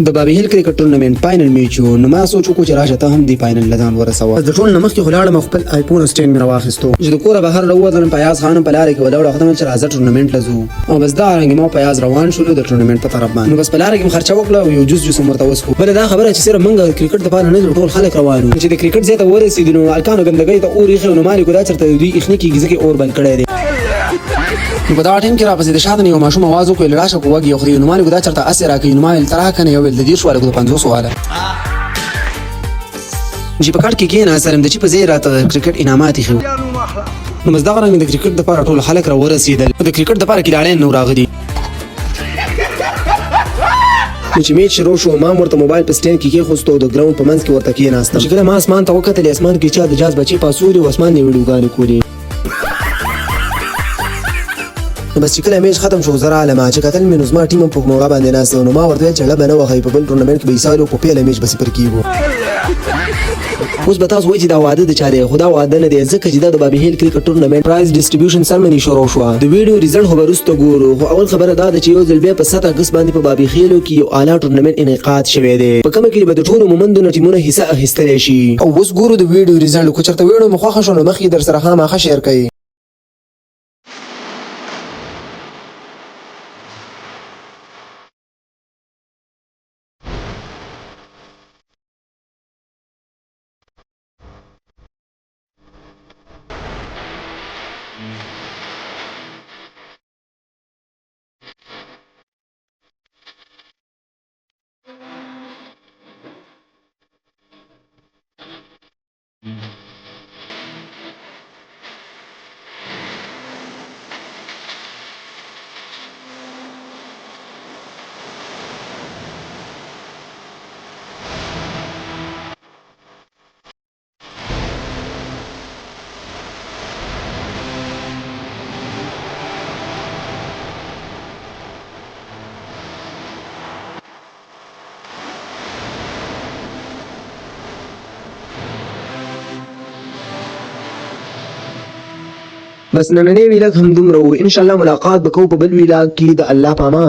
د بابي هیل کرکټ ټورنمنت فائنل میچ و نو ما سوچ وکړ چې راشه ته هم دی فائنل لدان ورسوه د ټول نمخ کې خلاړم خپل آیفون سټینډ مې راواخیستو چې د کوره بهر راووتم پیاز خانم په لارې کې ولاړ خدمت چې راځه ټورنمنت لزو او بس دا رنګ ما پیاز روان شول د ټورنمنت په طرف باندې نو بس په لارې کې خرچه وکړه او یو جوس مرته وسکو بل دا خبره چې سره منګه کرکټ د پاره نه ټول خلک روانو چې د کرکټ زیاته ورسېدل نو الکانو ګندګۍ ته اوري خو نو مالي کو دا چرته دوی اخني کې ځکه اور بل کړی دی په دا ټیم کې را پسې د شاته یو ماشوم आवाज وکړ لراشه کوږ یو خري نو مالي کو دا چرته اسره کوي نو مال ترا کنه یو د دې سوال کو 500 سوال چې په کارت کې کې نه سره د چې په زیرا ته کرکټ انعامات خو نو مزدا غره د کرکټ د لپاره ټول خلک را ورسېدل د کرکټ د لپاره کې لاړې نو راغلي چې میچ شروع شو ما ورته موبایل په سټینډ کې خوستو د ګراوند په منځ کې ورته کې ناستم چې کله ما اسمان ته وکتل اسمان کې چا د جاز بچي پاسوري او اسمان نه ویډیوګانې کولې بس چې کله میچ ختم شو زرا علامه چې کتل مې نظم ټیم په موقع باندې ناستو نو ما ورته چې لبنه وخی په بل ټورنمنت کې به ایسالو په پیله میچ بس پر کیږي اوس به تاسو وایي چې دا واده د چا دی خدا واده نه دی ځکه چې دا د بابي هیل کرکټ ټورنمنت پرایز ډیسټریبیوشن سرمنی شروع شو د ویډیو ریزلټ خو ورسته ګورو خو اول خبره دا ده چې یو ځل بیا په 7 اگست باندې په بابي هیلو کې یو اعلی ټورنمنت انعقاد شوی دی په کومه کې به د ټولو مومندونو ټیمونو حصہ اخیستل شي او اوس ګورو د ویډیو ریزلټ کو چرته ویډیو مخه شو نو مخې در سره خامخا شیر کړئ بس نننې ویلاګ هم دومره و ان شاء الله ملاقات وکړو په بل ویلاګ کې د الله پامان